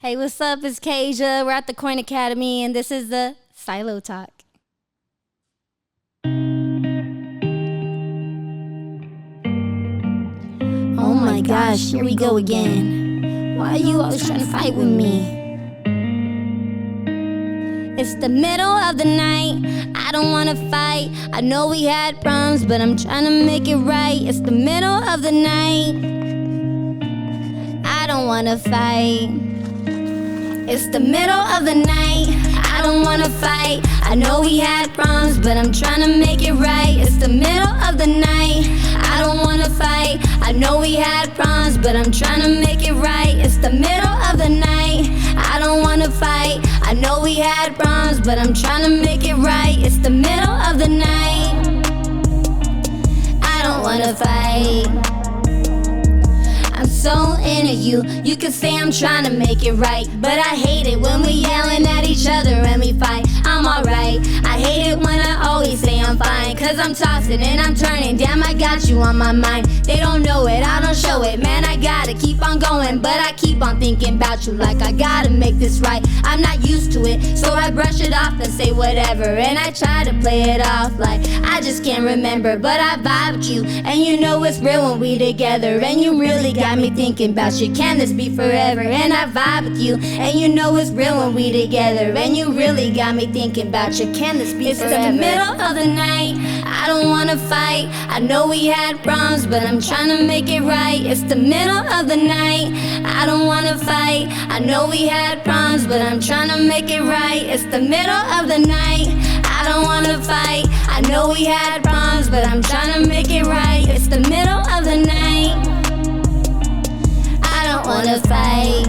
Hey, what's up? It's KAIJA. We're at the Coin Academy, and this is the Silo Talk. Oh my gosh, here we go again. Why are you always trying to fight with me? It's the middle of the night, I don't wanna fight. I know we had problems, but I'm trying to make it right. It's the middle of the night, I don't wanna fight. It's the middle of the night, I don't wanna fight. I know we had problems, but I'm trying to make it right. It's the middle of the night, I don't wanna fight. I know we had problems, but I'm trying to make it right. It's the middle of the night, I don't wanna fight. I know we had problems, but I'm trying to make it right. It's the middle of the night, I don't wanna fight. I'm so into you, you could say I'm trying to make it right, but I hate it when we yelling at each other and we fight. I'm alright, I hate it when I always say I'm fine, cause I'm tossing and I'm turning. Damn, I got you on my mind. They don't know it, I don't show it. Man, I gotta keep on going, but I keep on thinking about you like I gotta make this right. I'm not used to it, so I brush it off and say whatever, and I try to play it off like I just can't remember, but I vibe with you, and you know it's real when we together, and you really got me thinking about you. Can this be forever? And I vibe with you, and you know it's real when we together, and you really got me thinking about you. Can this be forever? It's the middle of the night, I don't wanna fight. I know we had problems, but I'm trying to make it right. It's the middle of the night, I don't wanna fight. I know we had problems, but I'm trying to make it right. It's the middle of the night, I don't wanna fight. I know we had problems, but I'm trying to make it right. It's the middle of the night, I don't wanna fight.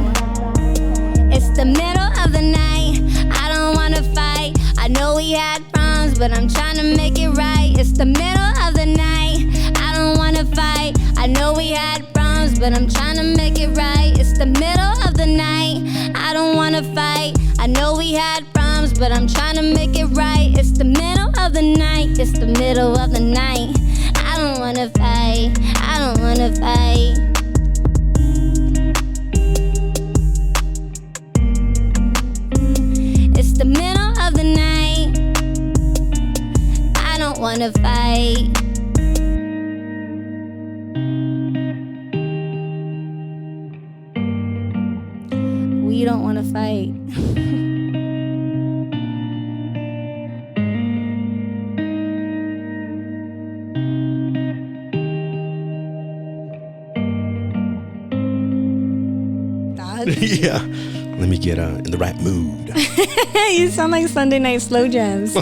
It's the middle of the night, I don't wanna fight. I know we had problems, but I'm trying to make it right. It's the middle of the night, I don't wanna fight. I know we had problems, but I'm trying to make it right. It's the middle of the night, I don't wanna fight. I know we had problems, but I'm trying to make it right. It's the middle of the night, it's the middle of the night, I don't wanna fight, I don't wanna fight. It's the middle of the night, I don't wanna fight. We don't wanna fight. Yeah, let me get in the right mood. You sound like Sunday Night Slow Jams.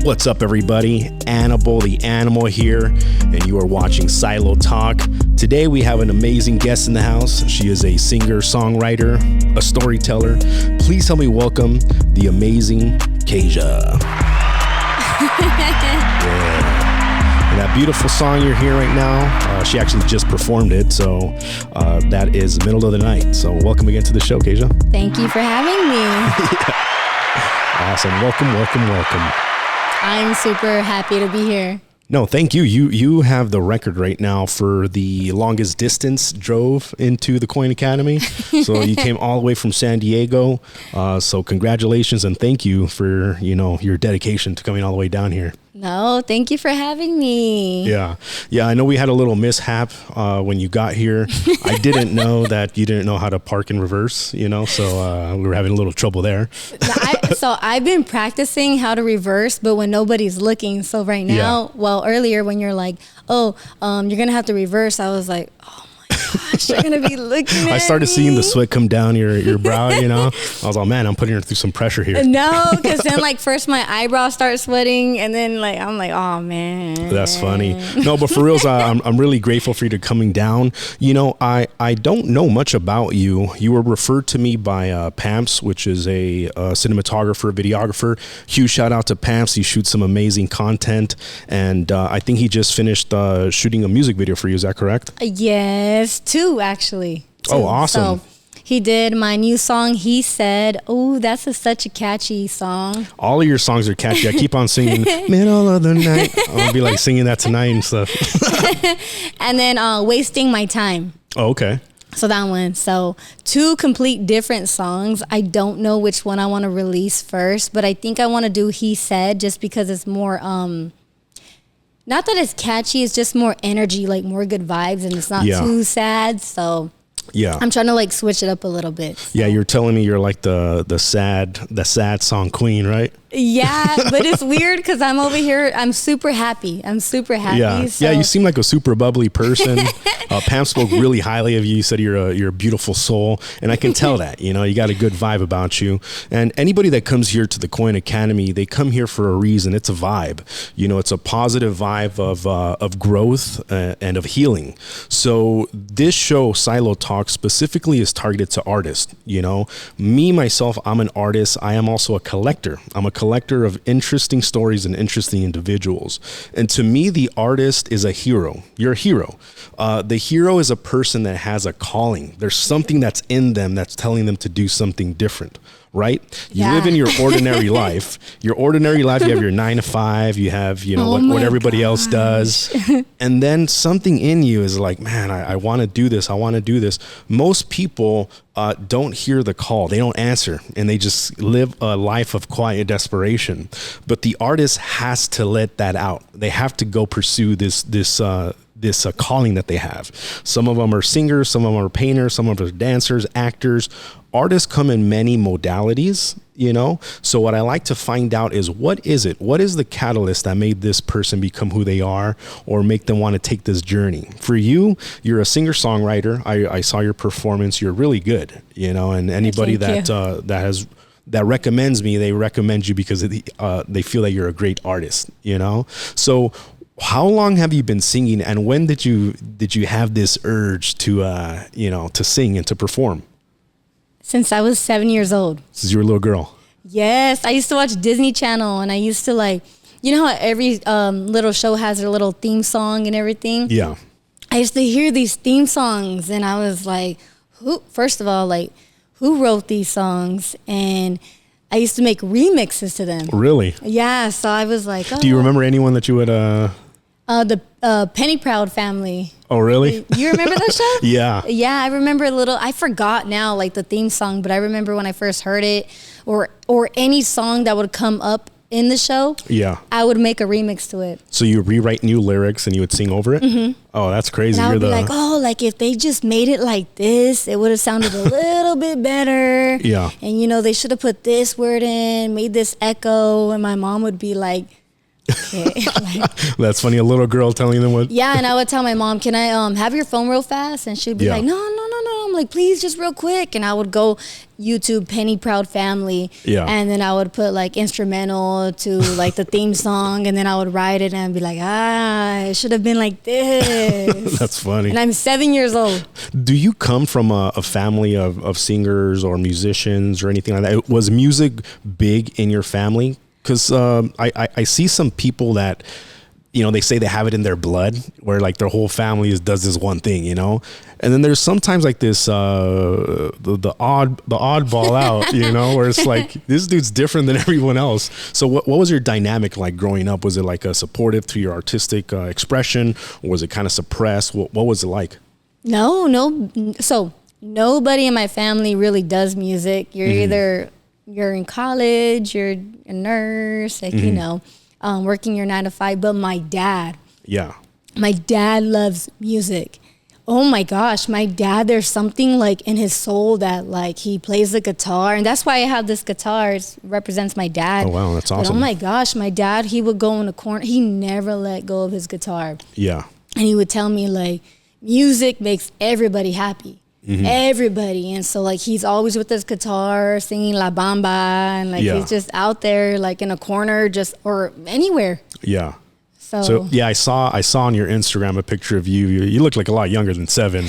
What's up, everybody? Annabelle the Animal here, and you are watching Silo Talk. Today we have an amazing guest in the house. She is a singer, songwriter, a storyteller. Please help me welcome the amazing KAIJA. Yeah. And that beautiful song you're hearing right now, she actually just performed it, so that is Middle of the Night. So welcome again to the show, KAIJA. Thank you for having me. Yeah. Awesome. Welcome. I'm super happy to be here. No, thank you. You have the record right now for the longest distance drove into the Coin Academy. So you came all the way from San Diego. So congratulations and thank you for, your dedication to coming all the way down here. No, thank you for having me. Yeah. I know we had a little mishap when you got here. I didn't know that you didn't know how to park in reverse, so we were having a little trouble there. So I've been practicing how to reverse, but when nobody's looking. So right now, earlier when you're like, you're going to have to reverse, I was like, oh my gosh, they're going to be looking at me. I started seeing the sweat come down your brow, I was like, man, I'm putting her through some pressure here. No, because then first my eyebrows start sweating, and then I'm like, oh man. That's funny. No, but for reals, I'm really grateful for you to coming down. I don't know much about you. You were referred to me by Pamps, which is a cinematographer, videographer. Huge shout out to Pamps. He shoots some amazing content, and I think he just finished shooting a music video for you. Is that correct? Yes, two actually. Oh, awesome. So he did my new song, He Said. Oh, that's such a catchy song. All of your songs are catchy. I keep on singing Middle of the Night. I'm going to be like singing that tonight and stuff. And then Wasting My Time. Oh, okay. So that one. So 2 complete different songs. I don't know which one I want to release first, but I think I want to do He Said, just because it's more not that it's catchy, it's just more energy, like more good vibes, and it's not too sad. So yeah, I'm trying to like switch it up a little bit. So. Yeah, you're telling me you're like the sad song queen, right? Yeah, but it's weird because I'm over here. I'm super happy. Yeah, so. yeah. You seem like a super bubbly person. Pam spoke really highly of you. You said you're a beautiful soul, and I can tell that. You know, you got a good vibe about you. And anybody that comes here to the Coin Academy, they come here for a reason. It's a vibe. You know, it's a positive vibe of growth and of healing. So this show, Silo Talk, specifically is targeted to artists. You know, me myself, I'm an artist. I am also a collector. I'm a collector of interesting stories and interesting individuals. And to me, the artist is a hero. You're a hero. The hero is a person that has a calling. There's something that's in them that's telling them to do something different, right? You live in your ordinary life. Your ordinary life, you have your 9 to 5, you have, you know, what everybody else does. And then something in you is like, man, I want to do this. I want to do this. Most people don't hear the call. They don't answer, and they just live a life of quiet desperation. But the artist has to let that out. They have to go pursue this calling that they have. Some of them are singers, some of them are painters, some of them are dancers, actors. Artists come in many modalities, you know? So what I like to find out is, what is it? What is the catalyst that made this person become who they are, or make them want to take this journey? For you, you're a singer-songwriter. I saw your performance. You're really good, you know, and anybody that recommends me, they recommend you because they feel that you're a great artist, you know? So how long have you been singing, and when did you have this urge to to sing and to perform? Since I was 7 years old. Since you were a little girl. Yes, I used to watch Disney Channel, and I used to like, you know how every little show has their little theme song and everything? Yeah. I used to hear these theme songs, and I was like, first of all, like, who wrote these songs? And I used to make remixes to them. Really? Yeah, so I was like, oh. Do you remember anyone that you would... The Penny Proud family. Oh, really? You remember that show? Yeah. Yeah, I remember I forgot now, like the theme song, but I remember when I first heard it, or any song that would come up in the show. Yeah. I would make a remix to it. So you rewrite new lyrics and you would sing over it? Mm-hmm. Oh, that's crazy. And I would be like, oh, like if they just made it like this, it would have sounded a little bit better. Yeah. And, you know, they should have put this word in, made this echo, and my mom would be like, okay. That's funny. A little girl telling them what. Yeah, and I would tell my mom, "Can I have your phone real fast?" And she'd be like, "No." I'm like, "Please, just real quick." And I would go YouTube Penny Proud Family. Yeah. And then I would put like instrumental to like the theme song, and then I would write it and be like, it should have been like this. That's funny. And I'm 7 years old. Do you come from a family of singers or musicians or anything like that? Was music big in your family? Because I see some people that, you know, they say they have it in their blood, where like their whole family does this one thing, you know, and then there's sometimes like this the oddball out, you know, where it's like this dude's different than everyone else. So what was your dynamic like growing up? Was it like a supportive to your artistic expression, or was it kind of suppressed? What was it like? No. So nobody in my family really does music. You're in college, you're a nurse, like, you know, working your 9 to 5. But my dad loves music. Oh my gosh, my dad, there's something like in his soul that like he plays the guitar. And that's why I have this guitar. It represents my dad. Oh, wow, that's awesome. But oh my gosh, my dad, he would go in the corner. He never let go of his guitar. Yeah. And he would tell me like, music makes everybody happy. Mm-hmm. Everybody. And so like he's always with his guitar singing La Bamba, and like he's just out there like in a corner, just or anywhere. Yeah. So yeah, I saw on your Instagram a picture of you. You look like a lot younger than 7.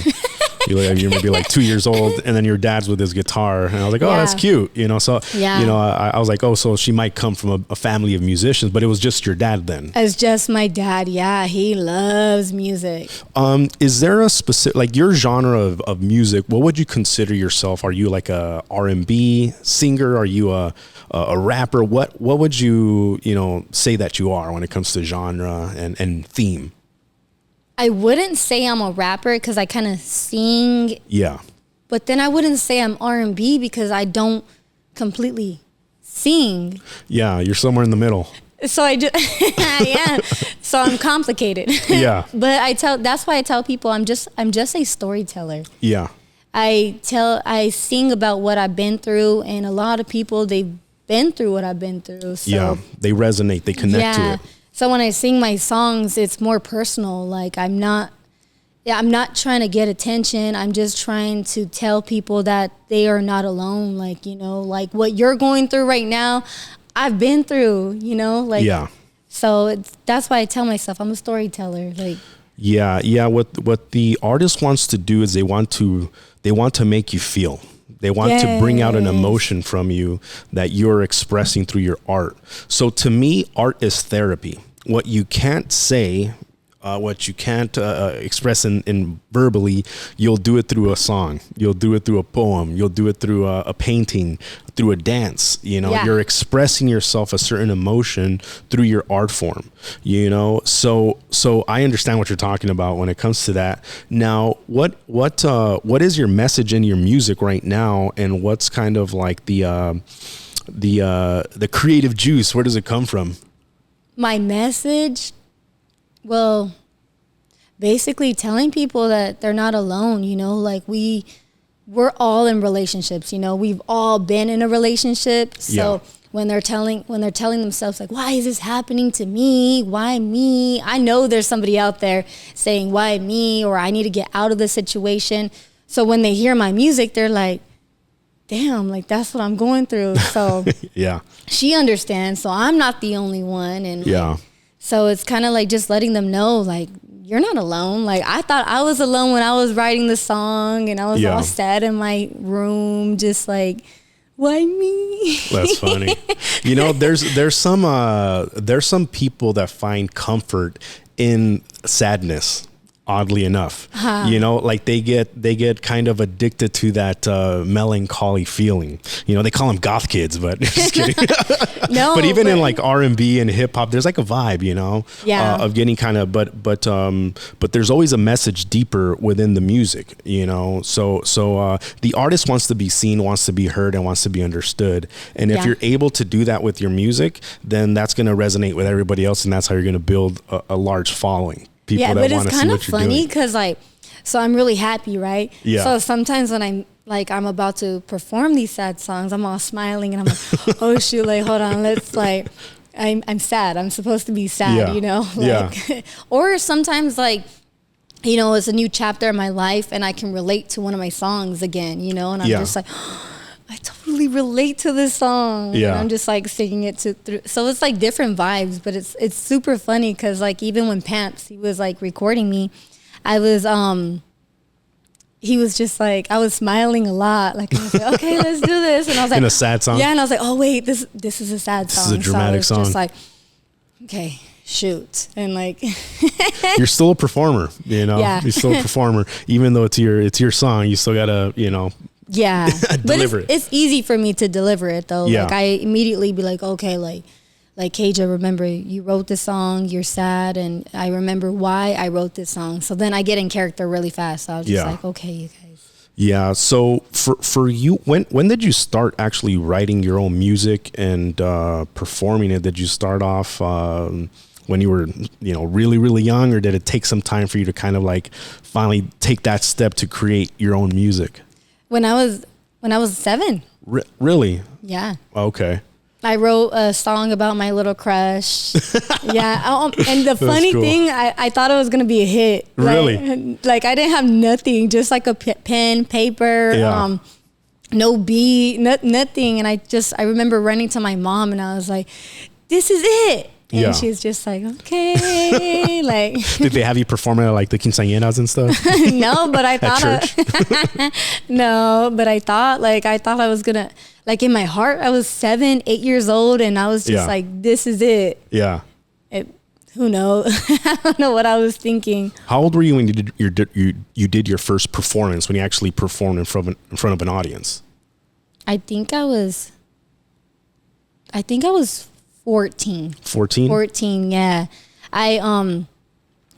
You're maybe like 2 years old, and then your dad's with his guitar, and I was like, oh, that's cute, you know. So you know, I was like, oh, so she might come from a family of musicians, but it was just your dad then. It's just my dad. Yeah, he loves music. Is there a specific, like, your genre of music? What would you consider yourself? Are you like a R&B singer? Are you a rapper? What would you say that you are when it comes to genre and theme? I wouldn't say I'm a rapper because I kind of sing. Yeah. But then I wouldn't say I'm R&B because I don't completely sing. Yeah, you're somewhere in the middle. So I am. So I'm complicated. Yeah. But that's why I tell people I'm just a storyteller. Yeah. I sing about what I've been through, and a lot of people, they've been through what I've been through. So, yeah, they resonate, they connect to it. So when I sing my songs, it's more personal. Like I'm not trying to get attention. I'm just trying to tell people that they are not alone. Like, you know, like what you're going through right now, I've been through, you know, like, yeah. So that's why I tell myself I'm a storyteller. Like, yeah. What the artist wants to do is they want to make you feel. They want to bring out an emotion from you that you're expressing through your art. So to me, art is therapy. What you can't say, what you can't express in verbally, you'll do it through a song. You'll do it through a poem. You'll do it through a painting, through a dance. You know, you're expressing yourself a certain emotion through your art form. You know, so I understand what you're talking about when it comes to that. Now, what is your message in your music right now, and what's kind of like the creative juice? Where does it come from? My message, well, basically telling people that they're not alone, you know, like we're all in relationships, you know, we've all been in a relationship. So when they're telling themselves like, why is this happening to me? Why me? I know there's somebody out there saying, why me? Or I need to get out of the situation. So when they hear my music, they're like, damn, like that's what I'm going through. So yeah, she understands. So I'm not the only one. And yeah. So it's kind of like just letting them know, like, you're not alone. Like, I thought I was alone when I was writing the song, and I was all sad in my room, just like, why me? That's funny. You know, there's some people that find comfort in sadness. Oddly enough, you know, like they get kind of addicted to that melancholy feeling. You know, they call them goth kids, but just kidding. No, but even in like R&B and hip hop, there's like a vibe, you know, of getting kind of, but there's always a message deeper within the music, you know. So the artist wants to be seen, wants to be heard, and wants to be understood. And if you're able to do that with your music, then that's going to resonate with everybody else, and that's how you're going to build a large following. People but it's kind of funny because so I'm really happy, right? Yeah. So sometimes when I'm about to perform these sad songs, I'm all smiling and I'm like, oh shoot, like hold on, let's like, I'm sad. I'm supposed to be sad, you know? Like, or sometimes like, you know, it's a new chapter in my life and I can relate to one of my songs again, you know? And I'm just like, I totally relate to this song. Yeah. And I'm just like singing it through. So it's like different vibes, but it's super funny because like even when Pamps, he was like recording me, I was, he was just like, I was smiling a lot. Like I was like, okay, let's do this. And I was like, in a sad song? Yeah. And I was like, oh wait, this is a sad song. This is a dramatic so I song. was just like, okay, shoot. And like, you're still a performer, you know, you're still a performer, even though it's your song, you still gotta, you know, but it's easy for me to deliver it though. Like I immediately be like, okay, like KAIJA, remember you wrote this song, you're sad, and I remember why I wrote this song. So then I get in character really fast. So I was just like, okay, you guys. Yeah. So for you, when did you start actually writing your own music and performing it? Did you start off when you were, you know, really, really young, or did it take some time for you to kind of like finally take that step to create your own music? When I was 7. Really? Yeah. Okay. I wrote a song about my little crush. And the funny thing, I thought it was going to be a hit. Really? Like I didn't have nothing, just like a pen, paper, no beat, nothing. And I remember running to my mom and I was like, this is it. And she's just like, okay, like. Did they have you perform at like the quinceañeras and stuff? No, but I thought. No, but I thought I was gonna, like in my heart, I was 7, 8 years old, and I was just like, this is it. Yeah. Who knows? I don't know what I was thinking. How old were you when you did your first performance, when you actually performed in front of an audience? I think I was 14. 14? 14, yeah.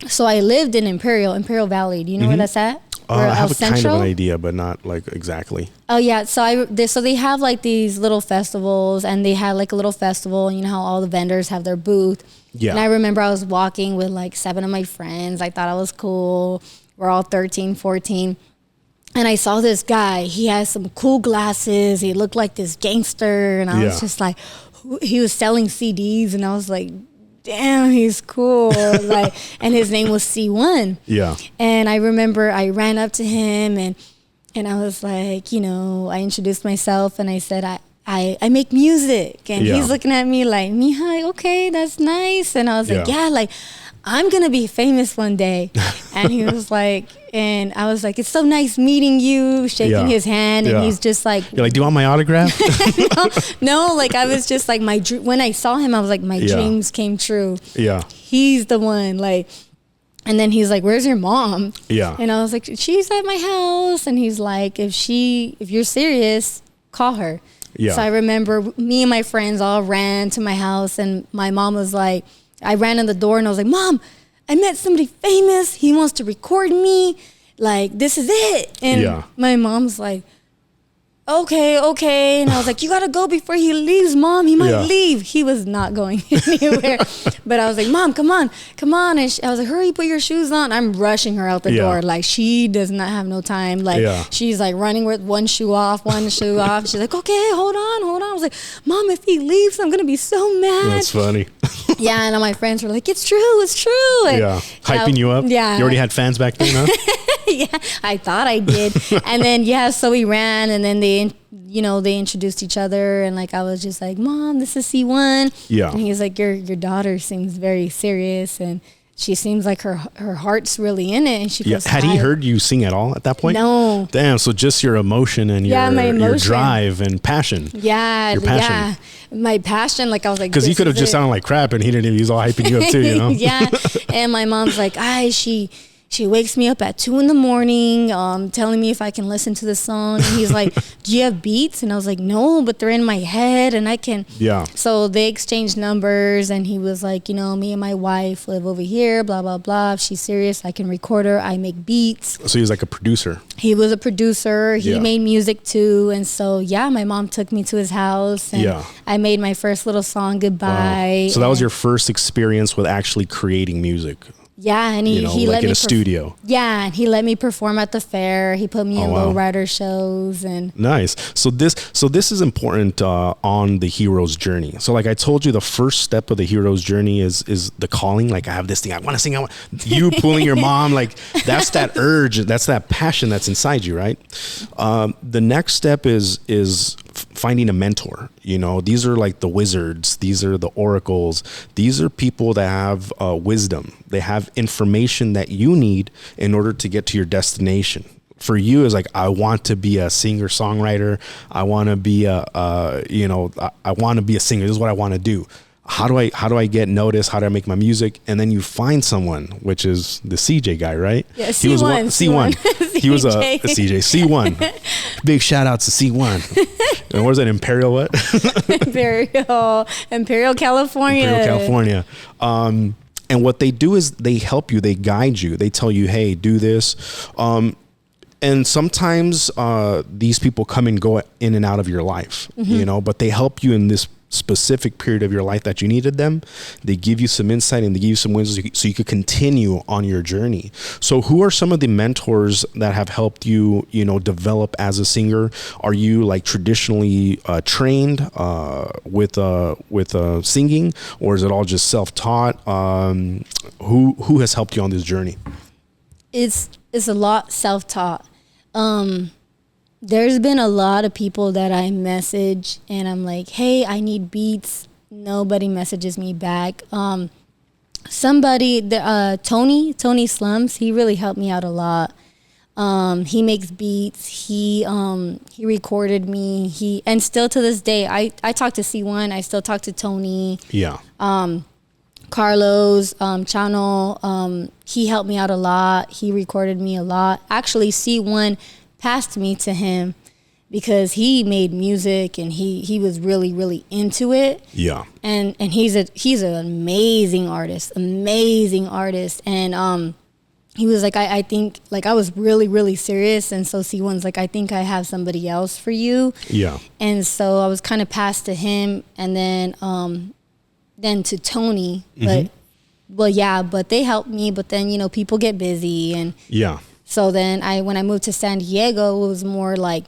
Yeah. So I lived in Imperial Valley. Do you know where that's at? I have a kind of an idea, but not like exactly. Oh yeah, so they have like these little festivals, and they had like a little festival, and you know how all the vendors have their booth. Yeah. And I remember I was walking with like 7 of my friends. I thought I was cool. We're all 13, 14. And I saw this guy. He had some cool glasses. He looked like this gangster, and I was just like, he was selling CDs, and I was like, damn, he's cool. Like, and his name was C1. Yeah. And I remember I ran up to him, and I was like, you know, I introduced myself, and I said, I make music. And he's looking at me like, Mija, okay, that's nice. And I was like, yeah, like, I'm going to be famous one day. And he was like, and I was like, it's so nice meeting you, shaking his hand. And he's just like, you're like, do you want my autograph? no, like I was just like, when I saw him, I was like, my dreams came true. Yeah. He's the one. Like, and then he's like, where's your mom? Yeah. And I was like, she's at my house. And he's like, if you're serious, call her. Yeah. So I remember me and my friends all ran to my house, and my mom was like, I ran in the door and I was like, Mom, I met somebody famous. He wants to record me. Like, this is it. And my mom's like, okay. And I was like, you got to go before he leaves, Mom. He might leave. He was not going anywhere. But I was like, Mom, come on. And I was like, hurry, put your shoes on. I'm rushing her out the door. Like, she does not have no time. Like, she's like running with one shoe off. She's like, okay, hold on. I was like, Mom, if he leaves, I'm going to be so mad. That's funny. Yeah, and all my friends were like, it's true. And, hyping you up. Yeah. You already had fans back then, huh? Yeah, I thought I did. And then, so we ran, and then they introduced each other, and like I was just like, Mom, this is C1. Yeah. And he's like, your daughter seems very serious, and she seems like her heart's really in it. And she goes, had he heard you sing at all at that point? No. Damn, so just your emotion and your drive and passion. Yeah, your passion. My passion, like I was like, because he could have just sounded like crap, and he didn't. He was all hyping you up too, you know? Yeah. And my mom's like, she wakes me up at 2 a.m, telling me if I can listen to the song. And he's like, do you have beats? And I was like, no, but they're in my head and I can. Yeah. So they exchanged numbers, and he was like, you know, me and my wife live over here, blah, blah, blah. If she's serious, I can record her. I make beats. So he was like a producer. He was a producer. He made music too. And so, my mom took me to his house, and I made my first little song, Goodbye. Wow. So that was your first experience with actually creating music. Yeah, and he like let me in a studio. Yeah, and he let me perform at the fair. He put me in lowrider shows, and nice. So this is important on the hero's journey. So like I told you, the first step of the hero's journey is the calling. Like, I have this thing I want to sing. You pulling your mom, like that's that urge, that's that passion that's inside you, right? The next step is finding a mentor. You know, these are like the wizards, these are the oracles, these are people that have wisdom. They have information that you need in order to get to your destination. For you, is like, I want to be a singer songwriter. I want to be I want to be a singer. This is what I want to do. How do I get noticed? How do I make my music? And then you find someone, which is the CJ guy, right? Yeah, C1. He was C1. He was a CJ. C1. Big shout out to C1. And what is that? Imperial what? Imperial California. Imperial California. And what they do is they help you. They guide you. They tell you, hey, do this. And sometimes these people come and go in and out of your life, you know, but they help you in this specific period of your life that you needed them. They give you some insight and they give you some wisdom so you could continue on your journey. So who are some of the mentors that have helped you, you know, develop as a singer? Are you like traditionally trained with singing, or is it all just self-taught? Who has helped you on this journey? It's a lot self-taught. There's been a lot of people that I message and I'm like, hey, I need beats. Nobody messages me back. Tony Slums, he really helped me out a lot. He makes beats. He recorded me. And still to this day, I talk to C1. I still talk to Tony. Yeah. Carlos, Chano, he helped me out a lot. He recorded me a lot. Actually, C1 passed me to him because he made music and he was really, really into it. Yeah. And he's an amazing artist. And he was like, I think, like, I was really, really serious. And so C1's like, I think I have somebody else for you. Yeah. And so I was kind of passed to him, and then to Tony. But they helped me. But then, you know, people get busy. And yeah. so then when I moved to San Diego, it was more like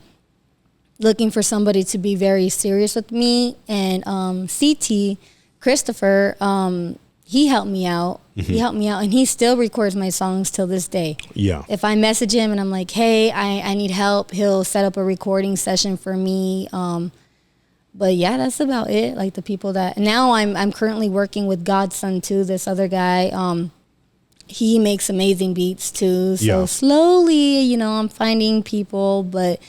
looking for somebody to be very serious with me. And CT, Christopher, he helped me out. He helped me out, and he still records my songs till this day. Yeah. If I message him and I'm like, hey, I need help, he'll set up a recording session for me. But yeah, that's about it. Like the people that now I'm currently working with Godson too, this other guy. He makes amazing beats too. So slowly, you know, I'm finding people, but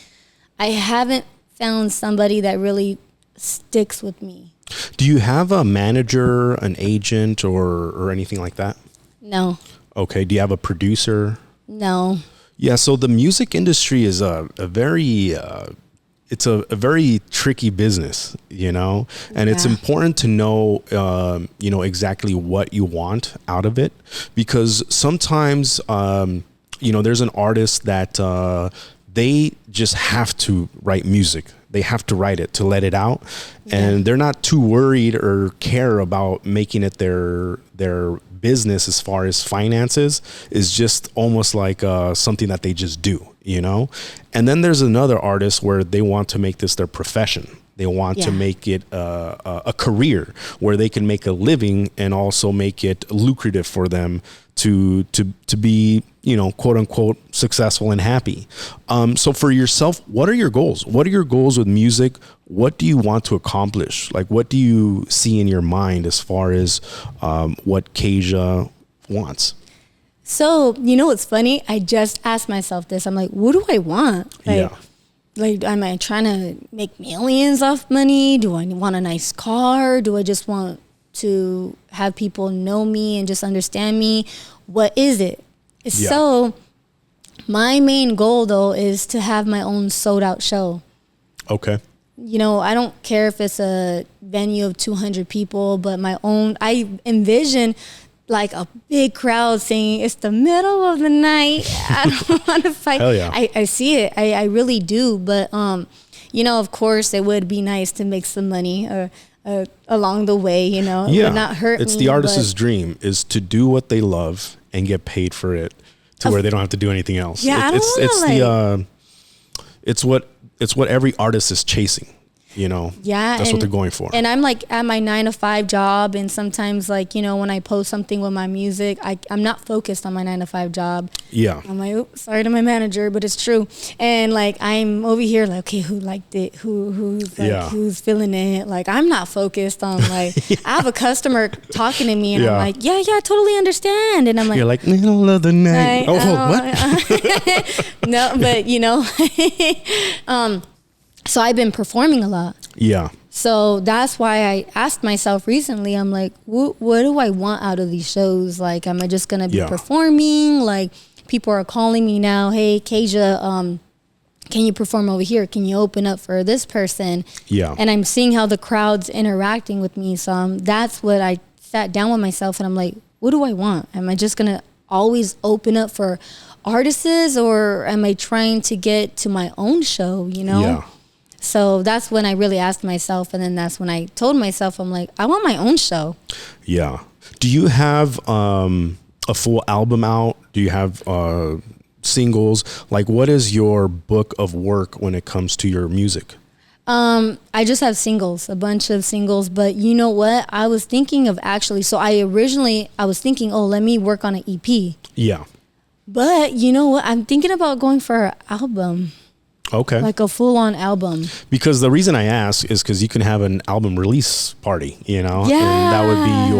I haven't found somebody that really sticks with me. Do you have a manager, an agent, or anything like that? No. Okay. Do you have a producer? No. Yeah. So the music industry is a very it's a very tricky business, you know, and it's important to know, you know, exactly what you want out of it, because sometimes, you know, there's an artist that they just have to write music. They have to write it to let it out, and they're not too worried or care about making it their business as far as finances. Is just almost like something that they just do, you know. And then there's another artist where they want to make this their profession. They want to make it a career where they can make a living and also make it lucrative for them to be, you know, quote unquote successful and happy. So for yourself, what are your goals? What are your goals with music? What do you want to accomplish? Like, what do you see in your mind as far as what KAIJA wants? So, you know what's funny? I just asked myself this. I'm like, what do I want? Like, am I trying to make millions off money? Do I want a nice car? Do I just want to have people know me and just understand me? What is it? So my main goal, though, is to have my own sold out show. Okay. You know, I don't care if it's a venue of 200 people, but my own, I envision like a big crowd singing, it's the middle of the night, I don't want to fight. Hell yeah. I see it. I really do. But, you know, of course, it would be nice to make some money along the way, you know. It would not hurt me. It's the artist's dream is to do what they love and get paid for it to where they don't have to do anything else. Yeah, it's what every artist is chasing. You know, that's what they're going for. And I'm like at my 9-to-5 job, and sometimes, like, you know, when I post something with my music, I'm not focused on my 9-to-5 job. Yeah. I'm like, oops, sorry to my manager, but it's true. And like, I'm over here like, okay, who liked it? Who's feeling it? Like, I'm not focused on like, I have a customer talking to me, and I'm like, yeah, I totally understand. And I'm like, you're like, middle of the night. What? No, but you know, so I've been performing a lot. Yeah. So that's why I asked myself recently, I'm like, what do I want out of these shows? Like, am I just going to be performing? Like, people are calling me now, hey, KAIJA, can you perform over here? Can you open up for this person? Yeah. And I'm seeing how the crowd's interacting with me. So that's what I sat down with myself, and I'm like, what do I want? Am I just going to always open up for artists, or am I trying to get to my own show, you know? Yeah. So that's when I really asked myself, and then that's when I told myself, I'm like, I want my own show. Yeah. Do you have a full album out? Do you have singles? Like, what is your book of work when it comes to your music? I just have singles, a bunch of singles, but you know what? I was thinking of actually, so I was thinking, oh, let me work on an EP. Yeah. But you know what? I'm thinking about going for an album. Okay. Like a full-on album. Because the reason I ask is because you can have an album release party, you know? Yeah. And that would be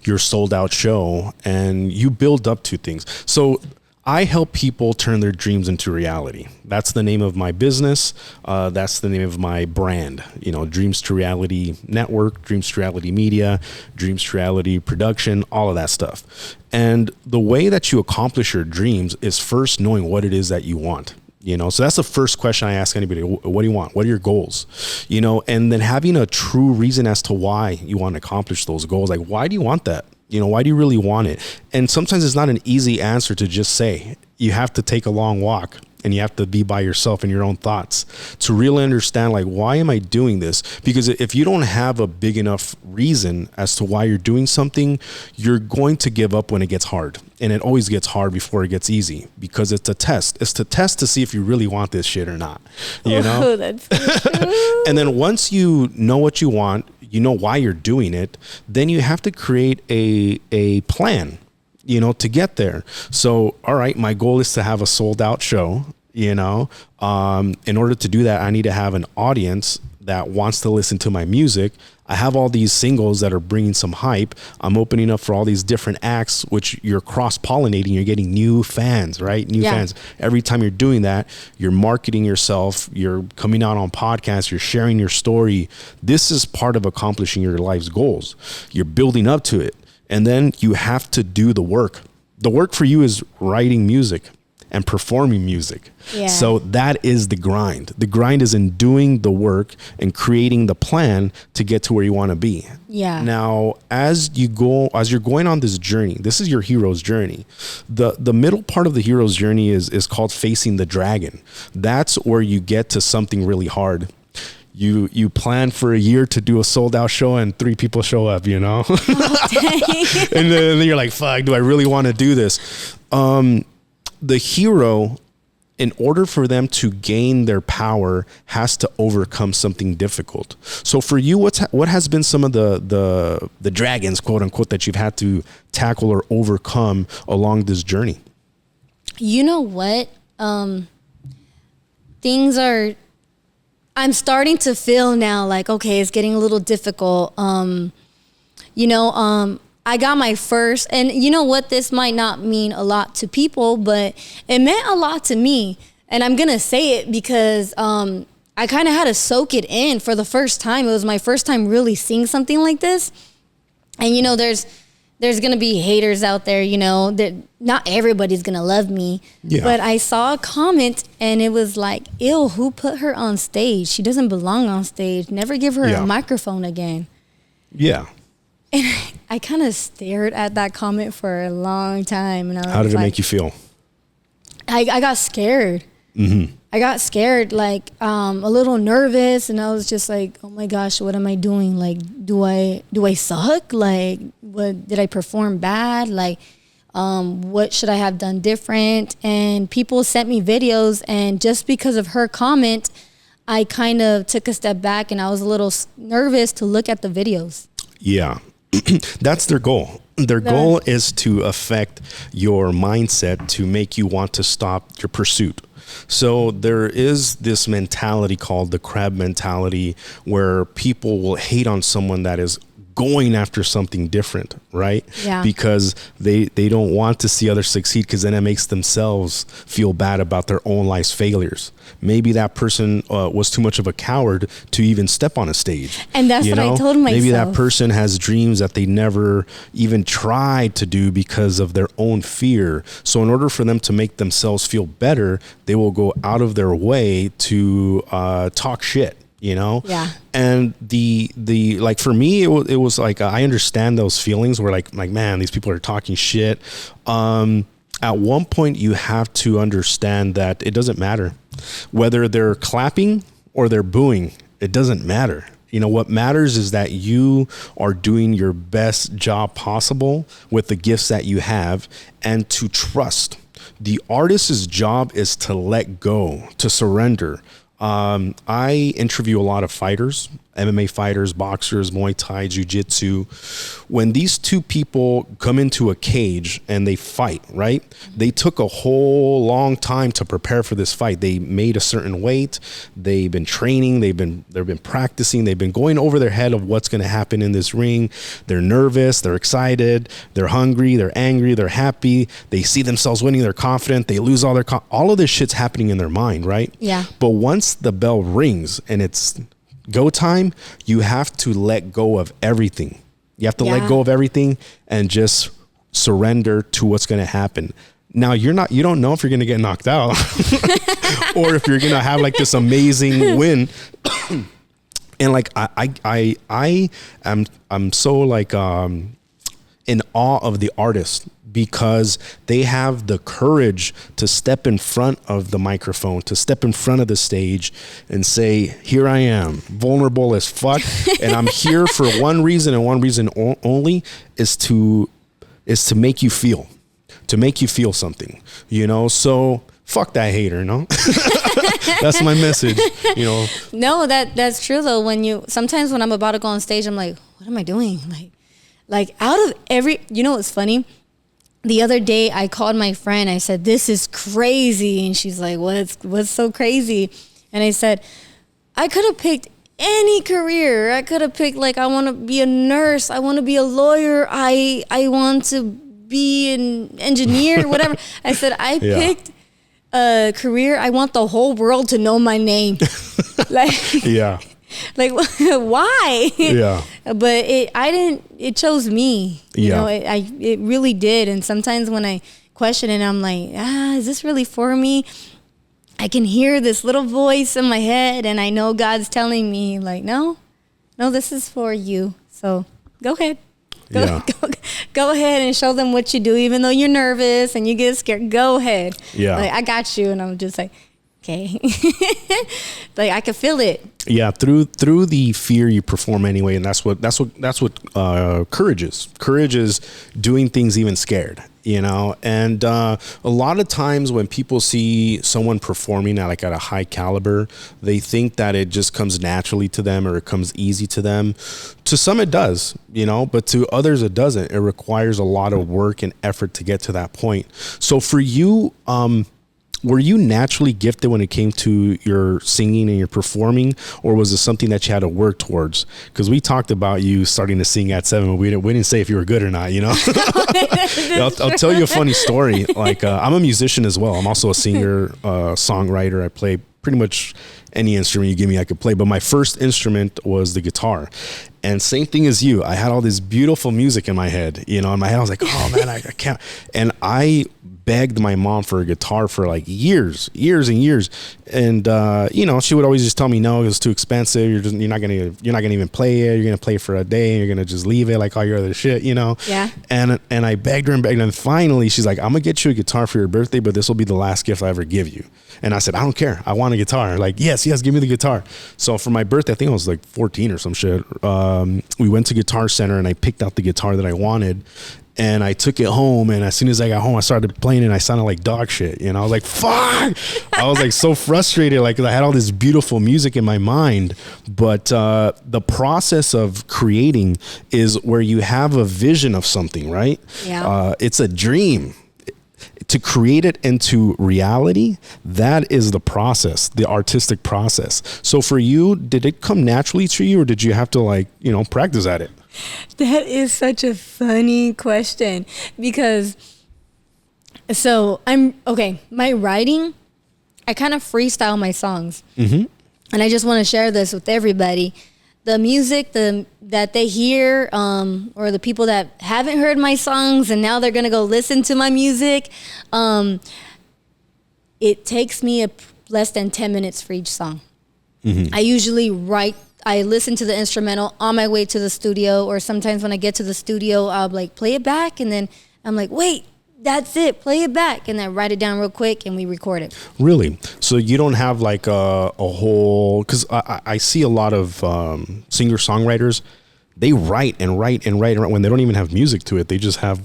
your sold-out show, and you build up to things. So I help people turn their dreams into reality. That's the name of my business. That's the name of my brand. You know, Dreams to Reality Network, Dreams to Reality Media, Dreams to Reality Production, all of that stuff. And the way that you accomplish your dreams is first knowing what it is that you want. So that's the first question I ask anybody. What do you want? What are your goals? And then having a true reason as to why you want to accomplish those goals. Like, why do you want that? Why do you really want it? And sometimes it's not an easy answer to just say. You have to take a long walk and you have to be by yourself in your own thoughts to really understand, like, why am I doing this? Because if you don't have a big enough reason as to why you're doing something, you're going to give up when it gets hard. And it always gets hard before it gets easy, because it's a test. It's to test to see if you really want this shit or not. Oh, that's so true. And then once you know what you want, you know why you're doing it, then you have to create a plan, to get there. So, all right, my goal is to have a sold out show. In order to do that, I need to have an audience that wants to listen to my music. I have all these singles that are bringing some hype. I'm opening up for all these different acts, which you're cross-pollinating. You're getting new fans, right? New fans. Every time you're doing that, you're marketing yourself. You're coming out on podcasts. You're sharing your story. This is part of accomplishing your life's goals. You're building up to it. And then you have to do the work. The work for you is writing music and performing music. Yeah. So that is the grind. The grind is in doing the work and creating the plan to get to where you want to be. Yeah. Now, as you're going on this journey, this is your hero's journey. The middle part of the hero's journey is called facing the dragon. That's where you get to something really hard. You plan for a year to do a sold out show and 3 people show up, Oh, dang. And then you're like, fuck, do I really want to do this? The hero, in order for them to gain their power, has to overcome something difficult. So for you, what has been some of the dragons, quote unquote, that you've had to tackle or overcome along this journey? You know what? I'm starting to feel now like, okay, it's getting a little difficult. I got my first, and you know what, this might not mean a lot to people, but it meant a lot to me. And I'm going to say it because I kind of had to soak it in for the first time. It was my first time really seeing something like this. And, there's going to be haters out there, that not everybody's going to love me. Yeah. But I saw a comment and it was like, ew, who put her on stage? She doesn't belong on stage. Never give her a microphone again. Yeah. And I kind of stared at that comment for a long time. And how did it make you feel? I got scared. Mm-hmm. I got scared, like a little nervous, and I was just like, "Oh my gosh, what am I doing? Like, do I suck? Like, what did I perform bad? Like, what should I have done different?" And people sent me videos, and just because of her comment, I kind of took a step back, and I was a little nervous to look at the videos. Yeah. That's their goal. Their goal is to affect your mindset to make you want to stop your pursuit. So there is this mentality called the crab mentality, where people will hate on someone that is going after something different, right? Yeah. Because they don't want to see others succeed, because then it makes themselves feel bad about their own life's failures. Maybe that person was too much of a coward to even step on a stage. And that's what I told myself. Maybe that person has dreams that they never even tried to do because of their own fear. So in order for them to make themselves feel better, they will go out of their way to talk shit. Yeah. And the like, for me, it was like, I understand those feelings where like, man, these people are talking shit. At one point you have to understand that it doesn't matter whether they're clapping or they're booing. It doesn't matter. What matters is that you are doing your best job possible with the gifts that you have, and to trust. The artist's job is to let go, to surrender. I interview a lot of fighters, MMA fighters, boxers, Muay Thai, Jiu-Jitsu. When these two people come into a cage and they fight, right? They took a whole long time to prepare for this fight. They made a certain weight. They've been training. They've been practicing. They've been going over their head of what's going to happen in this ring. They're nervous. They're excited. They're hungry. They're angry. They're happy. They see themselves winning. They're confident. They lose all all of this shit's happening in their mind, right? Yeah. But once the bell rings and it's go time, you have to let go of everything. You have to let go of everything and just surrender to what's going to happen. Now you don't know if you're going to get knocked out. or if you're gonna have like this amazing win. And like I'm so like in awe of the artist, because they have the courage to step in front of the microphone, to step in front of the stage and say, here I am, vulnerable as fuck. And I'm here for one reason and one reason only, is to make you feel, something, you know? So fuck that hater, no? That's my message, you know? No, that's true though. Sometimes when I'm about to go on stage, I'm like, what am I doing? Like out of you know what's funny? The other day I called my friend. I said, this is crazy. And she's like, what's so crazy? And I said, I could have picked any career. I could have picked, like, I want to be a nurse. I want to be a lawyer. I want to be an engineer, whatever. I said, I picked a career. I want the whole world to know my name. Like, yeah. Like, why? Yeah. But it chose me. You know, it really did. And sometimes when I question it, I'm like, is this really for me? I can hear this little voice in my head, and I know God's telling me, like, no, this is for you. So go ahead. Go ahead and show them what you do, even though you're nervous and you get scared. Go ahead. Yeah. Like, I got you. And I'm just like, okay. Like, I can feel it. Yeah, through the fear you perform anyway, and that's what courage is. Courage is doing things even scared, you know. And a lot of times when people see someone performing at a high caliber, they think that it just comes naturally to them, or it comes easy to them. To some it does, you know, but to others it doesn't. It requires a lot of work and effort to get to that point. So for you, were you naturally gifted when it came to your singing and your performing, or was it something that you had to work towards? Because we talked about you starting to sing at 7, but we didn't say if you were good or not, you know? I'll tell you a funny story. Like, I'm a musician as well. I'm also a singer, songwriter. I play pretty much any instrument you give me, I could play. But my first instrument was the guitar. And same thing as you, I had all this beautiful music in my head, you know, in my head. I was like, oh man, I can't. And I begged my mom for a guitar for like years and years. And, you know, she would always just tell me, no, it was too expensive. You're not going to even play it. You're going to play it for a day and you're going to just leave it like all your other shit, you know? Yeah. And I begged her and begged her. And finally she's like, I'm gonna get you a guitar for your birthday, but this will be the last gift I ever give you. And I said, I don't care. I want a guitar. Like, yes, give me the guitar. So for my birthday, I think I was like 14 or some shit. We went to Guitar Center and I picked out the guitar that I wanted. And I took it home, and as soon as I got home, I started playing it, and I sounded like dog shit. You know, I was like, fuck! I was like so frustrated, like, 'cause I had all this beautiful music in my mind. But the process of creating is where you have a vision of something, right? Yeah. It's a dream. To create it into reality, that is the process, the artistic process. So for you, did it come naturally to you, or did you have to, like, you know, practice at it? That is such a funny question, because my writing, I kind of freestyle my songs. Mm-hmm. And I just want to share this with everybody. The music that they hear, or the people that haven't heard my songs and now they're going to go listen to my music, it takes me less than 10 minutes for each song. Mm-hmm. I usually I listen to the instrumental on my way to the studio, or sometimes when I get to the studio, I'll like play it back, and then I'm like, wait, that's it, play it back, and then write it down real quick and we record it. Really? So you don't have like a whole, because I see a lot of singer-songwriters, they write and write and write when they don't even have music to it. They just have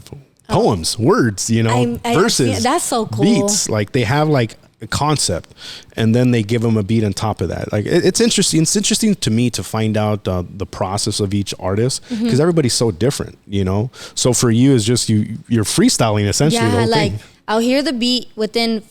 poems, words, you know, verses. That's so cool. Beats, like they have like a concept, and then they give them a beat on top of that. Like it's interesting. It's interesting to me to find out the process of each artist, because everybody's so different, you know. So for you, it's just you're freestyling essentially. Yeah, the whole like thing. I'll hear the beat within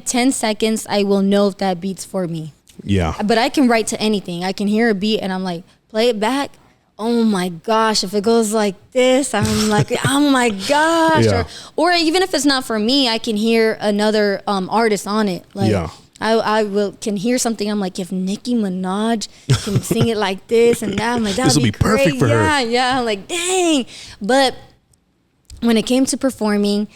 10 seconds. I will know if that beat's for me. Yeah. But I can write to anything. I can hear a beat and I'm like, play it back. Oh my gosh, if it goes like this, I'm like, oh my gosh. Yeah. Or even if it's not for me, I can hear another artist on it. Like, yeah. I can hear something. I'm like, if Nicki Minaj can sing it like this and that, I'm like, that would be perfect for her. Yeah. I'm like, dang. But when it came to performing,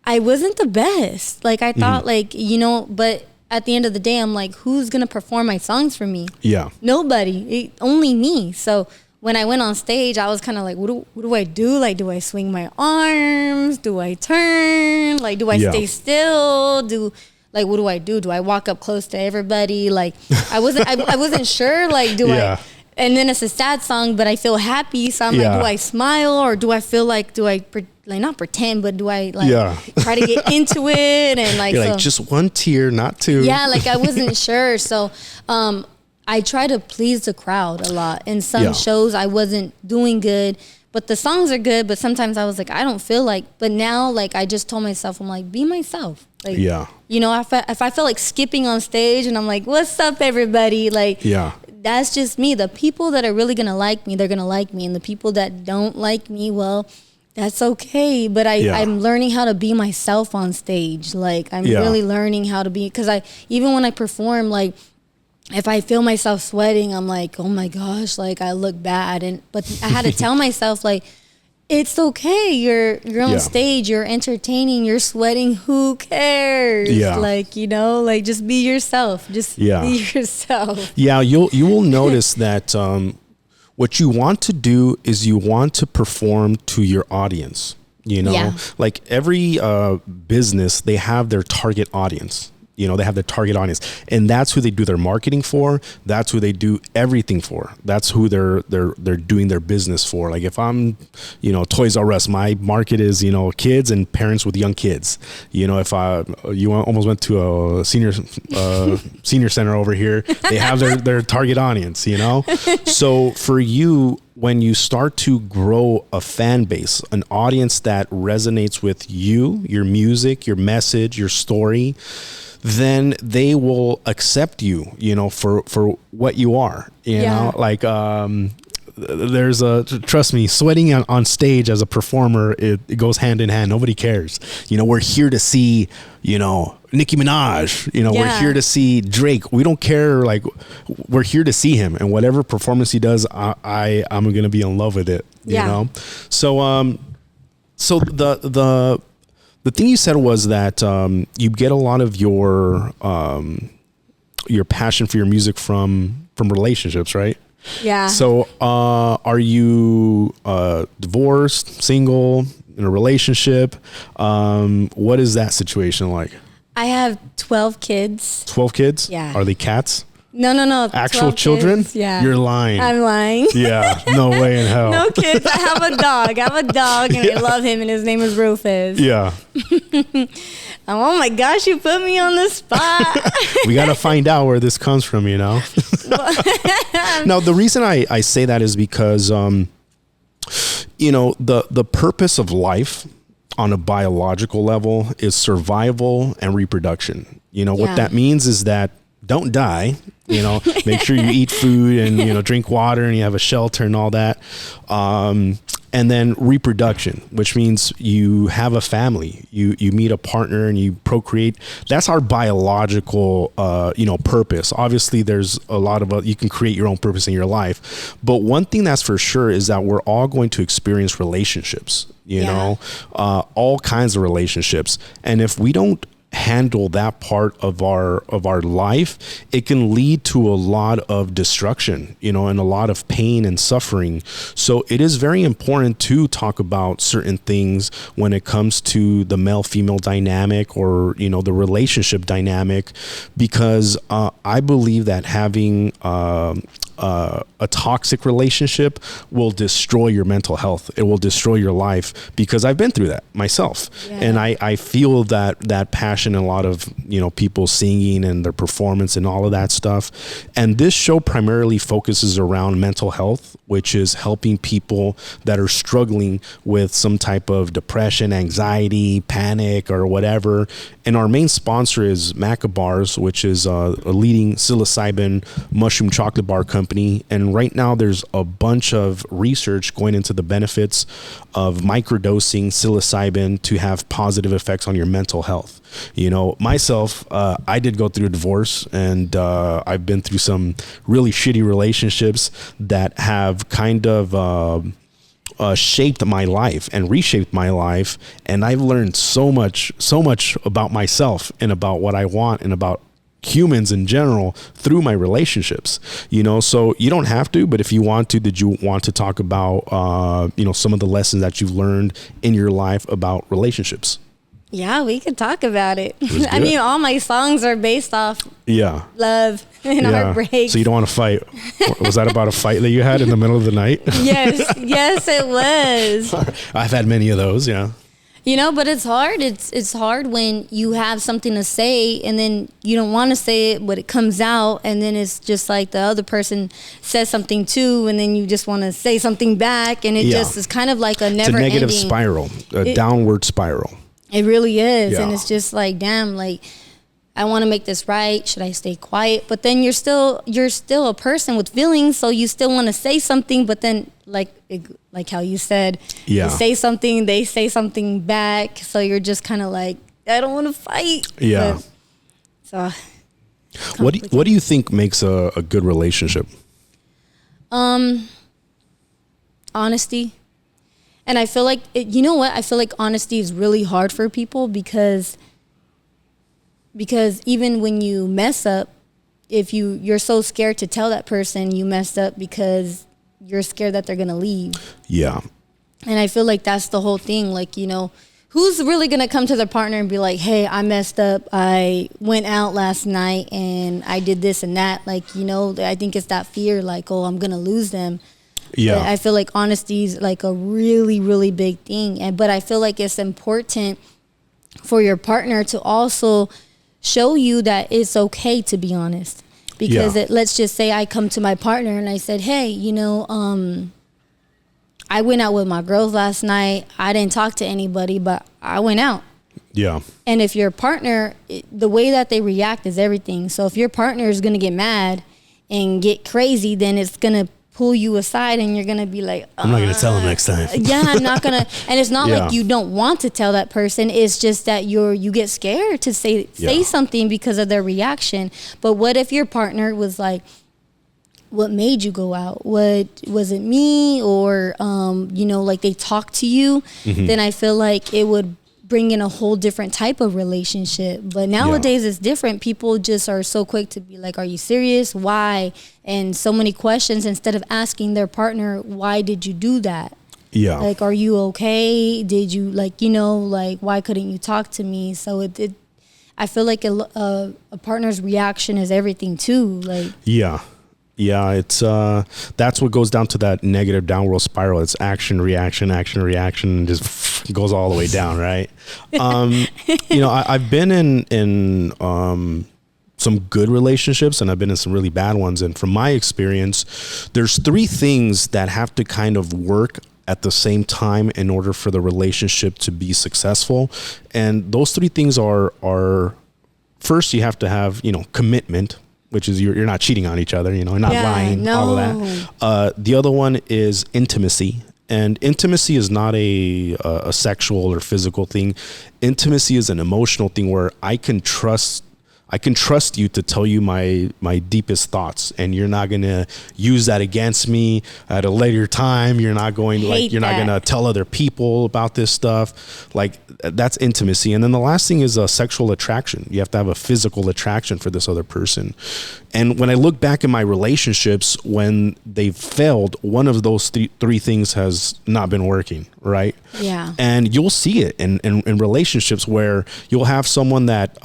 I wasn't the best. Like, I thought, like, you know, but at the end of the day, I'm like, who's going to perform my songs for me? Yeah. Nobody. Only me. So when I went on stage, I was kind of like, what do I do? Like, do I swing my arms? Do I turn? Like, do I stay still? What do I do? Do I walk up close to everybody? Like, I wasn't sure. Like, do I? And then it's a sad song, but I feel happy. So I'm like, do I smile, or do I feel like, not pretend, but do I try to get into it? And like, you're like, just one tear, not two. Yeah, like I wasn't sure. So I try to please the crowd a lot. In some shows, I wasn't doing good, but the songs are good. But sometimes I was like, I don't feel like. But now, like, I just told myself, I'm like, be myself. Like, you know, if I feel like skipping on stage and I'm like, what's up, everybody? Like, that's just me. The people that are really gonna like me, they're gonna like me, and the people that don't like me, well, that's okay. But I'm learning how to be myself on stage. Like, I'm really learning how to be, because even when I perform, like, if I feel myself sweating, I'm like, oh my gosh, like, I look bad. But I had to tell myself, like, it's okay. You're on stage. You're entertaining. You're sweating. Who cares? Like, you know, like, just be yourself. Just be yourself. Yeah, you will notice that what you want to do is you want to perform to your audience. You know, like every business, they have their target audience. You know, they have their target audience, and that's who they do their marketing for. That's who they do everything for. That's who they're doing their business for. Like, if I'm, you know, Toys R Us, my market is, you know, kids and parents with young kids. You know, if you almost went to a senior center over here, they have their target audience. You know, so for you, when you start to grow a fan base, an audience that resonates with you, your music, your message, your story, then they will accept you, you know, for what you are, you know, like, trust me, sweating on stage as a performer, it goes hand in hand. Nobody cares. You know, we're here to see, you know, Nicki Minaj, you know, we're here to see Drake. We don't care. Like, we're here to see him, and whatever performance he does, I'm going to be in love with it, you know? So, so the thing you said was that you get a lot of your passion for your music from relationships, right? Yeah. So are you divorced, single, in a relationship? What is that situation like? I have 12 kids. 12 kids? Yeah. Are they cats? No. Actual children? Kids, yeah. You're lying. I'm lying. Yeah. No way in hell. No kids. I have a dog. And I love him, and his name is Rufus. Yeah. Oh my gosh, you put me on the spot. We got to find out where this comes from, you know? Now, the reason I say that is because, you know, the purpose of life on a biological level is survival and reproduction. You know, what that means is that don't die, you know, make sure you eat food and, you know, drink water and you have a shelter and all that. And then reproduction, which means you have a family, you meet a partner and you procreate. That's our biological, you know, purpose. Obviously, there's a lot of, you can create your own purpose in your life. But one thing that's for sure is that we're all going to experience relationships, you know, all kinds of relationships. And if we don't handle that part of our life, it can lead to a lot of destruction, you know, and a lot of pain and suffering. So it is very important to talk about certain things when it comes to the male-female dynamic, or, you know, the relationship dynamic, because I believe that having a toxic relationship will destroy your mental health. It will destroy your life, because I've been through that myself. And I feel that passion in a lot of, you know, people singing and their performance and all of that stuff. And this show primarily focuses around mental health, which is helping people that are struggling with some type of depression, anxiety, panic, or whatever. And our main sponsor is Macabars, which is a leading psilocybin mushroom chocolate bar company. And right now there's a bunch of research going into the benefits of microdosing psilocybin to have positive effects on your mental health. You know, myself, I did go through a divorce, and I've been through some really shitty relationships that have kind of shaped my life and reshaped my life. And I've learned so much about myself and about what I want and about humans in general through my relationships, so you don't have to, but if you want to, did you want to talk about, some of the lessons that you've learned in your life about relationships? Yeah, we could talk about it. I mean, all my songs are based off love and heartbreak. So you don't want to fight. Was that about a fight that you had in the middle of the night? Yes, it was. I've had many of those, yeah. But it's hard. It's hard when you have something to say and then you don't want to say it, but it comes out, and then it's just like the other person says something too, and then you just want to say something back, and it just is kind of like a never ending. It's a negative spiral, downward spiral. It really is, and it's just like, damn, like I want to make this right. Should I stay quiet? But then you're still a person with feelings, so you still want to say something, but then like how you said, you say something, they say something back, so you're just kind of like, I don't want to fight. Yeah. But, so what do you think makes a good relationship? Honesty. And I feel like I feel like honesty is really hard for people because even when you mess up, if you're so scared to tell that person you messed up because you're scared that they're going to leave. Yeah. And I feel like that's the whole thing. Like, who's really going to come to their partner and be like, hey, I messed up. I went out last night and I did this and that. Like, I think it's that fear, like, oh, I'm going to lose them. Yeah. But I feel like honesty is like a really, really big thing. But I feel like it's important for your partner to also show you that it's okay to be honest. Because let's just say I come to my partner and I said, hey, I went out with my girls last night. I didn't talk to anybody, but I went out. Yeah. And if your partner, the way that they react is everything. So if your partner is going to get mad and get crazy, then it's going to pull you aside and you're going to be like, I'm not going to tell him next time. Yeah, I'm not going to. And it's not like you don't want to tell that person. It's just that you get scared to say something because of their reaction. But what if your partner was like, what made you go out? What was it, me? Or, like they talked to you, then I feel like it would bring in a whole different type of relationship. But nowadays it's different. People just are so quick to be like, are you serious? Why? And so many questions instead of asking their partner, why did you do that? Yeah. Like, are you okay? Did you why couldn't you talk to me? So I feel like a partner's reaction is everything too. Like, yeah, it's that's what goes down to that negative downward spiral. It's action, reaction, and just goes all the way down, right? I've been in some good relationships and I've been in some really bad ones. And from my experience, there's 3 things that have to kind of work at the same time in order for the relationship to be successful. And those 3 things are first, you have to have, commitment, which is you're not cheating on each other, not lying, all of that. The other one is intimacy. And intimacy is not a sexual or physical thing. Intimacy is an emotional thing where I can trust you to tell you my deepest thoughts, and you're not going to use that against me at a later time. You're not going to tell other people about this stuff. Like, that's intimacy. And then the last thing is a sexual attraction. You have to have a physical attraction for this other person. And when I look back in my relationships, when they've failed, one of those 3 things has not been working, right? Yeah. And you'll see it in relationships where you'll have someone that,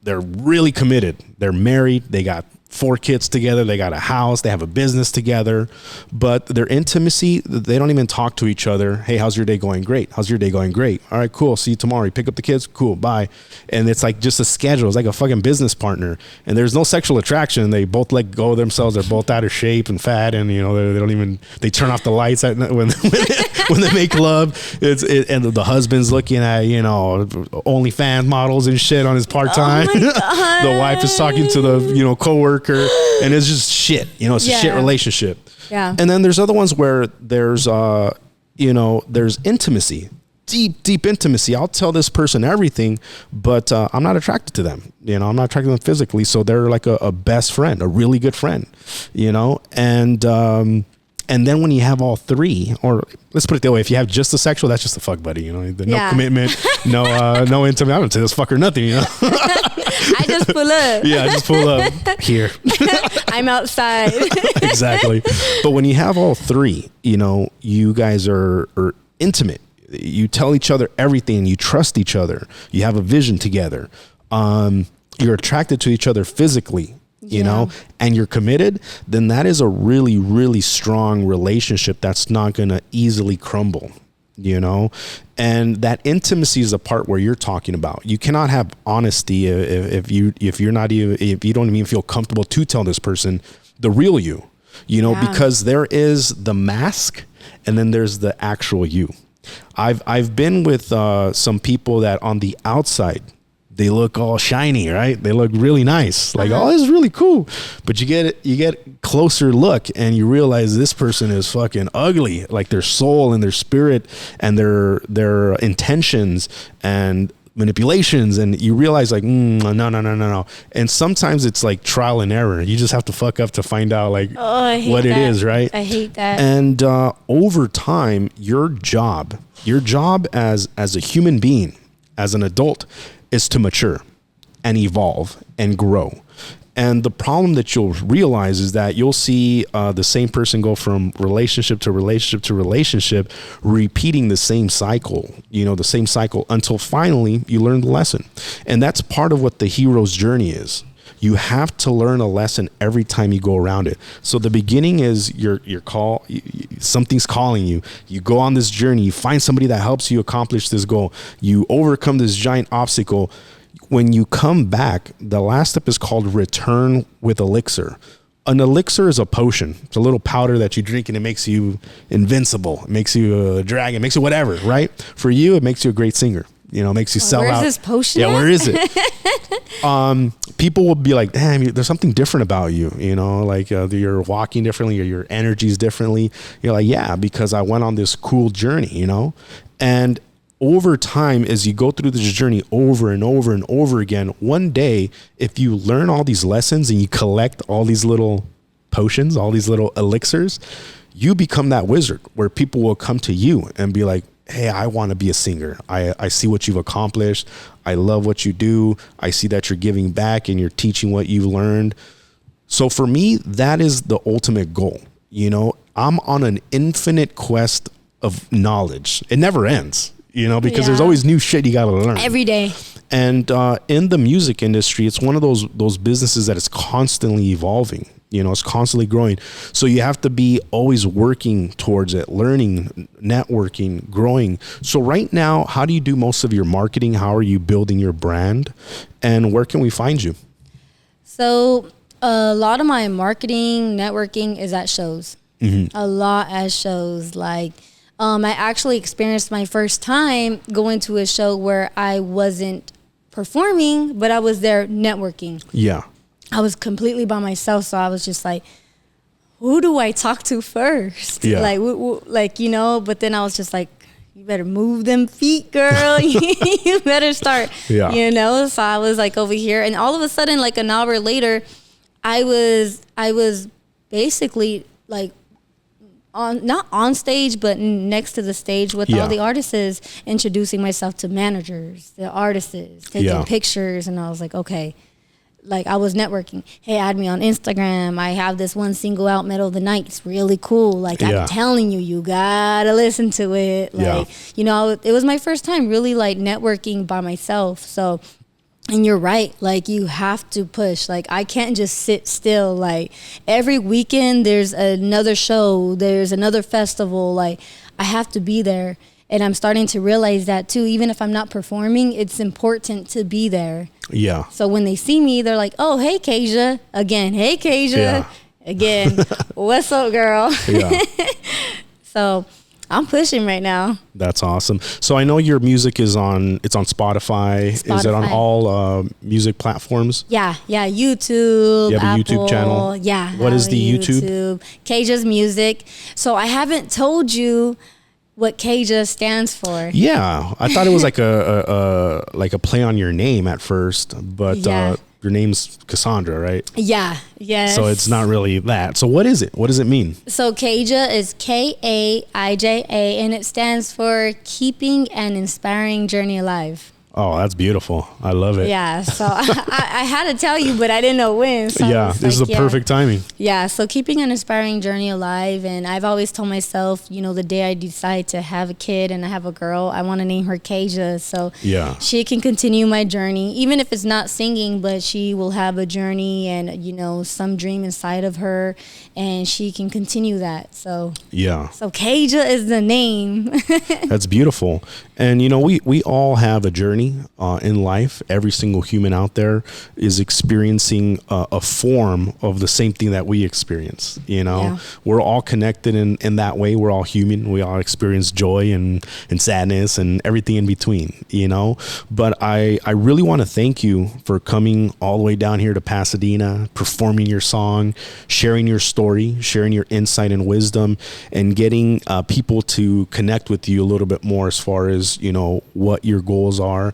they're really committed. They're married. They got 4 kids together. They got a house. They have a business together. But their intimacy, they don't even talk to each other. Hey, how's your day going? Great. How's your day going? Great. All right, cool. See you tomorrow. You pick up the kids? Cool. Bye. And it's like just a schedule. It's like a fucking business partner. And there's no sexual attraction. They both let go of themselves. They're both out of shape and fat. And, they don't even, they turn off the lights when they make love. And the husband's looking at, OnlyFans models and shit on his part-time. Oh my God. The wife is talking to the, coworker. And it's just shit, it's a shit relationship. Yeah. And then there's other ones where there's, there's intimacy, deep intimacy. I'll tell this person everything, but I'm not attracted to them. I'm not attracted to them physically. So they're like a best friend, a really good friend, and And then when you have all three, or let's put it that way, if you have just the sexual, that's just a fuck buddy, you know, no commitment, no intimate. I don't say this fucker nothing, you know. I just pull up. Yeah, I just pull up here. I'm outside. Exactly. But when you have all three, you know, you guys are intimate. You tell each other everything. You trust each other. You have a vision together. You're attracted to each other physically, you know, and you're committed. Then that is a really, really strong relationship that's not going to easily crumble, you know. And that intimacy is the part where you're talking about. You cannot have honesty if you don't even feel comfortable to tell this person the real you know, because there is the mask and then there's the actual you. I've been with some people that on the outside, they look all shiny, right? They look really nice. Like, oh, this is really cool. But you get closer look and you realize this person is fucking ugly. Like their soul and their spirit and their intentions and manipulations, and you realize like, no. And sometimes it's like trial and error. You just have to fuck up to find out like what it is, right? I hate that. And over time, your job as a human being, as an adult, is to mature and evolve and grow. And the problem that you'll realize is that you'll see the same person go from relationship to relationship to relationship, repeating the same cycle, until finally you learn the lesson. And that's part of what the hero's journey is. You have to learn a lesson every time you go around it. So the beginning is your call. Something's calling you. You go on this journey. You find somebody that helps you accomplish this goal. You overcome this giant obstacle. When you come back, the last step is called return with elixir. An elixir is a potion. It's a little powder that you drink and it makes you invincible. It makes you a dragon. It makes you whatever, right? For you, it makes you a great singer. You know, it makes you sell out. Where's this potion? Yeah, where is it? People will be like, damn, there's something different about you. You know, like you're walking differently or your energy's differently. You're like, yeah, because I went on this cool journey, you know? And over time, as you go through this journey over and over and over again, one day, if you learn all these lessons and you collect all these little potions, all these little elixirs, you become that wizard where people will come to you and be like, hey, I want to be a singer. I see what you've accomplished. I love what you do. I see that you're giving back and you're teaching what you've learned. So for me, that is the ultimate goal. You know, I'm on an infinite quest of knowledge. It never ends. You know, because there's always new shit you got to learn every day. And in the music industry, it's one of those businesses that is constantly evolving. You know, it's constantly growing. So you have to be always working towards it, learning, networking, growing. So right now, how do you do most of your marketing? How are you building your brand? And where can we find you? So a lot of my marketing, networking is at shows. Mm-hmm. A lot at shows. Like, I actually experienced my first time going to a show where I wasn't performing, but I was there networking. Yeah. I was completely by myself, so I was just like, who do I talk to first? Yeah. Like, you know, but then I was just like, you better move them feet, girl. You better start, you know? So I was like over here, and all of a sudden, like an hour later, I was basically like, not on stage, but next to the stage with all the artists, introducing myself to managers, the artists, taking pictures. And I was like, okay, like I was networking. Hey, add me on Instagram. I have this one single out, Middle of the Night. It's really cool. Like I'm telling you, you gotta listen to it. Like, you know, it was my first time really like networking by myself. So, and you're right, like you have to push. Like I can't just sit still. Like every weekend there's another show, there's another festival. Like I have to be there. And I'm starting to realize that too. Even if I'm not performing, it's important to be there. Yeah. So when they see me, they're like, oh, hey, KAIJA. Again, hey, KAIJA. Yeah. Again, what's up, girl? Yeah. So I'm pushing right now. That's awesome. So I know your music is on Spotify. Is it on all music platforms? Yeah. YouTube. You have a Apple, YouTube channel? Yeah. What is the YouTube? KAIJA's Music. So I haven't told you what KAIJA stands for. Yeah. I thought it was like a play on your name at first, but your name's Cassandra, right? Yeah. Yes. So it's not really that. So what is it? What does it mean? So KAIJA is KAIJA, and it stands for Keeping an Inspiring Journey Alive. Oh, that's beautiful. I love it. Yeah, so I had to tell you, but I didn't know when. So yeah, this is a perfect timing. Yeah, so keeping an inspiring journey alive. And I've always told myself, you know, the day I decide to have a kid and I have a girl, I want to name her KAIJA. So yeah, she can continue my journey, even if it's not singing, but she will have a journey and, you know, some dream inside of her, and she can continue that. So yeah. So KAIJA is the name. That's beautiful. And, you know, we all have a journey in life. Every single human out there is experiencing a form of the same thing that we experience. You know, Yeah. we're all connected in that way. We're all human. We all experience joy and sadness and everything in between, you know. But I really want to thank you for coming all the way down here to Pasadena, performing your song, sharing your story, sharing your insight and wisdom, and getting people to connect with you a little bit more as far as, you know, what your goals are.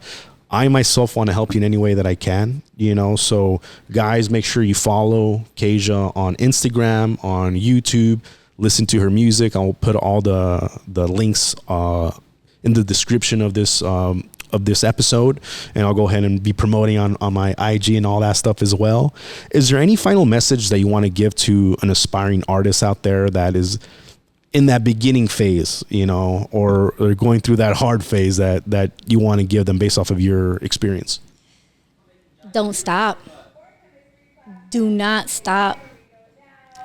I myself want to help you in any way that I can, you know, so guys, make sure you follow KAIJA on Instagram, on YouTube, listen to her music. I'll put all the links in the description of this episode, and I'll go ahead and be promoting on my IG and all that stuff as well. Is there any final message that you want to give to an aspiring artist out there that is in that beginning phase, you know, or going through that hard phase that you want to give them based off of your experience? Don't stop. Do not stop.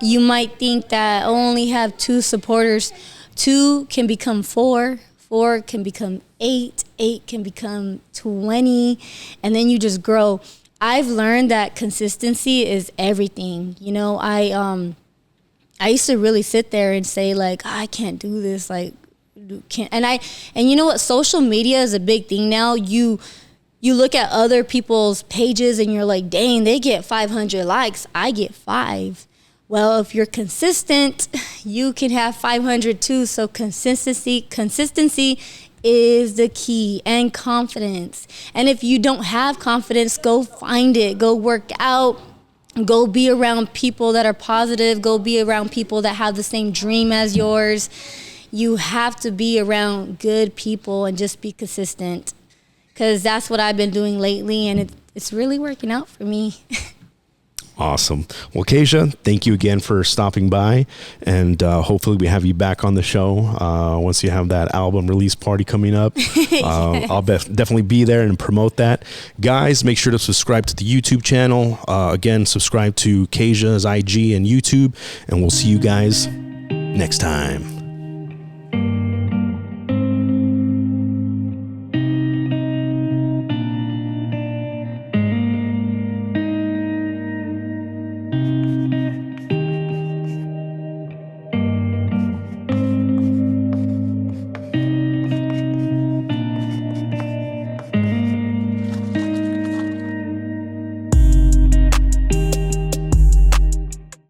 You might think that I only have 2 supporters. 2 can become 4. 4 can become 8. 8 can become 20. And then you just grow. I've learned that consistency is everything. You know, I used to really sit there and say, like, I can't do this, like, can't. And you know what? Social media is a big thing now. You look at other people's pages and you're like, dang, they get 500 likes. I get 5. Well, if you're consistent, you can have 500 too. So consistency is the key, and confidence. And if you don't have confidence, go find it. Go work out. Go be around people that are positive. Go be around people that have the same dream as yours. You have to be around good people and just be consistent, because that's what I've been doing lately, and it's really working out for me. Awesome. Well, KAIJA, thank you again for stopping by, and hopefully we have you back on the show once you have that album release party coming up. I'll definitely be there and promote that. Guys, make sure to subscribe to the YouTube channel. Again, subscribe to KAIJA's IG and YouTube, and we'll see you guys next time.